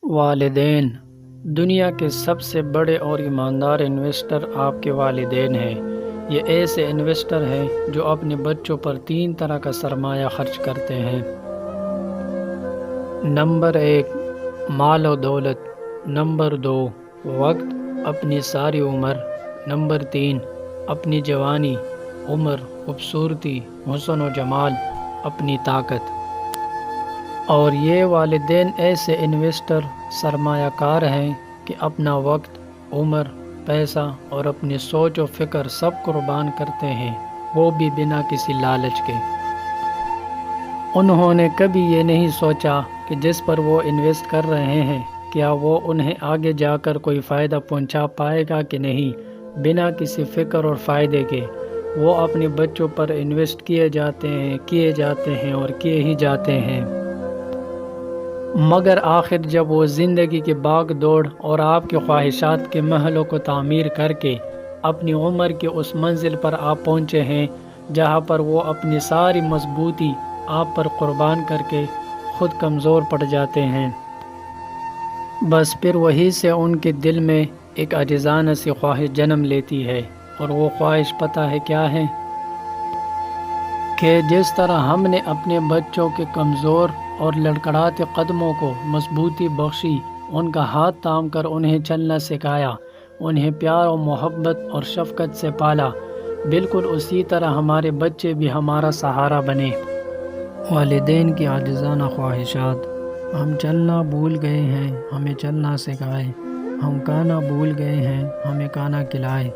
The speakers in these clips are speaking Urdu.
والدین دنیا کے سب سے بڑے اور ایماندار انویسٹر آپ کے والدین ہیں۔ یہ ایسے انویسٹر ہیں جو اپنے بچوں پر 3 طرح کا سرمایہ خرچ کرتے ہیں۔ نمبر 1 مال و دولت، نمبر 2 وقت اپنی ساری عمر، نمبر 3 اپنی جوانی، عمر، خوبصورتی، حسن و جمال، اپنی طاقت۔ اور یہ والدین ایسے انویسٹر سرمایہ کار ہیں کہ اپنا وقت، عمر، پیسہ اور اپنی سوچ و فکر سب قربان کرتے ہیں، وہ بھی بنا کسی لالچ کے۔ انہوں نے کبھی یہ نہیں سوچا کہ جس پر وہ انویسٹ کر رہے ہیں کیا وہ انہیں آگے جا کر کوئی فائدہ پہنچا پائے گا کہ نہیں۔ بنا کسی فکر اور فائدے کے وہ اپنے بچوں پر انویسٹ کیے جاتے ہیں اور کیے ہی جاتے ہیں۔ مگر آخر جب وہ زندگی کی باغ دوڑ اور آپ کی خواہشات کے محلوں کو تعمیر کر کے اپنی عمر کی اس منزل پر آپ پہنچے ہیں جہاں پر وہ اپنی ساری مضبوطی آپ پر قربان کر کے خود کمزور پڑ جاتے ہیں، بس پھر وہی سے ان کے دل میں ایک عاجزانہ سی خواہش جنم لیتی ہے، اور وہ خواہش پتہ ہے کیا ہے؟ کہ جس طرح ہم نے اپنے بچوں کے کمزور اور لڑکھڑاتے قدموں کو مضبوطی بخشی، ان کا ہاتھ تھام کر انہیں چلنا سکھایا، انہیں پیار و محبت اور شفقت سے پالا، بالکل اسی طرح ہمارے بچے بھی ہمارا سہارا بنے۔ والدین کی عاجزانہ خواہشات: ہم چلنا بھول گئے ہیں، ہمیں چلنا سکھائے۔ ہم کھانا بھول گئے ہیں، ہمیں کھانا کھلائے۔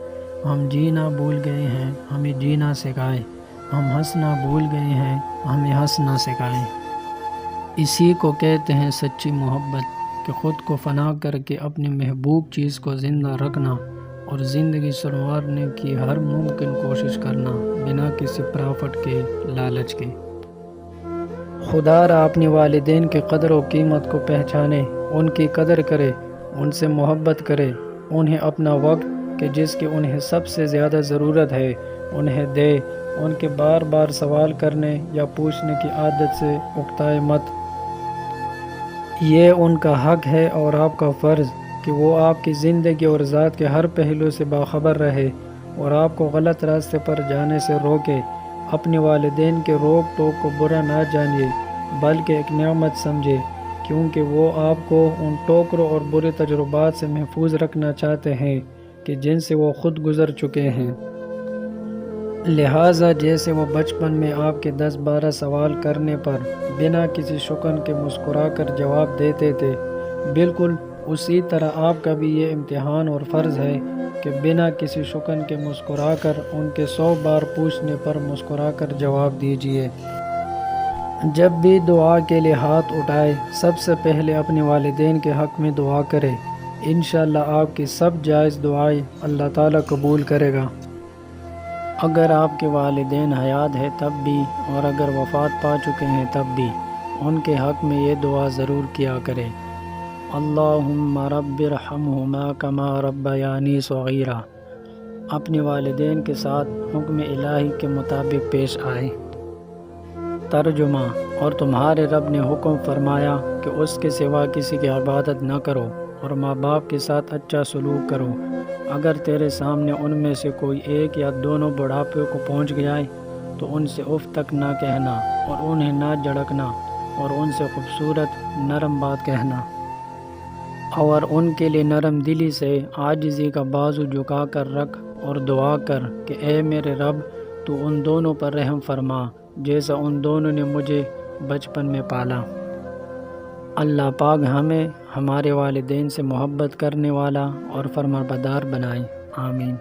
ہم جینا بھول گئے ہیں، ہمیں جینا سکھائے۔ ہم ہنسنا بھول گئے ہیں، ہمیں ہنسنا سکھائے۔ اسی کو کہتے ہیں سچی محبت، کہ خود کو فنا کر کے اپنی محبوب چیز کو زندہ رکھنا اور زندگی سنوارنے کی ہر ممکن کوشش کرنا بنا کسی پرافٹ کے، لالچ کے۔ خدا را اپنے والدین کی قدر و قیمت کو پہچانے، ان کی قدر کرے، ان سے محبت کرے، انہیں اپنا وقت کہ جس کی انہیں سب سے زیادہ ضرورت ہے انہیں دے، ان کے بار بار سوال کرنے یا پوچھنے کی عادت سے اکتائے مت۔ یہ ان کا حق ہے اور آپ کا فرض کہ وہ آپ کی زندگی اور ذات کے ہر پہلو سے باخبر رہے اور آپ کو غلط راستے پر جانے سے روکے۔ اپنے والدین کے روک ٹوک کو برا نہ جانیے بلکہ ایک نعمت سمجھے، کیونکہ وہ آپ کو ان ٹوکروں اور برے تجربات سے محفوظ رکھنا چاہتے ہیں کہ جن سے وہ خود گزر چکے ہیں۔ لہٰذا جیسے وہ بچپن میں آپ کے 10-12 سوال کرنے پر بنا کسی شکن کے مسکرا کر جواب دیتے تھے، بالکل اسی طرح آپ کا بھی یہ امتحان اور فرض ہے کہ بنا کسی شکن کے مسکرا کر ان کے 100 بار پوچھنے پر مسکرا کر جواب دیجیے۔ جب بھی دعا کے لیے ہاتھ اٹھائے سب سے پہلے اپنے والدین کے حق میں دعا کرے، انشاءاللہ آپ کی سب جائز دعائیں اللہ تعالیٰ قبول کرے گا۔ اگر آپ کے والدین حیات ہے تب بھی اور اگر وفات پا چکے ہیں تب بھی ان کے حق میں یہ دعا ضرور کیا کریں: اللہم رب ارحمہما کما ربیانی صغیرا۔ اپنے والدین کے ساتھ حکم الہی کے مطابق پیش آئے۔ ترجمہ: اور تمہارے رب نے حکم فرمایا کہ اس کے سوا کسی کی عبادت نہ کرو اور ماں باپ کے ساتھ اچھا سلوک کرو۔ اگر تیرے سامنے ان میں سے کوئی ایک یا دونوں بڑھاپے کو پہنچ گیا تو ان سے اف تک نہ کہنا اور انہیں نہ جھڑکنا اور ان سے خوبصورت نرم بات کہنا، اور ان کے لیے نرم دلی سے عاجزی کا بازو جھکا کر رکھ اور دعا کر کہ اے میرے رب تو ان دونوں پر رحم فرما جیسا ان دونوں نے مجھے بچپن میں پالا۔ اللہ پاک ہمیں ہمارے والدین سے محبت کرنے والا اور فرمانبردار بنائے، آمین۔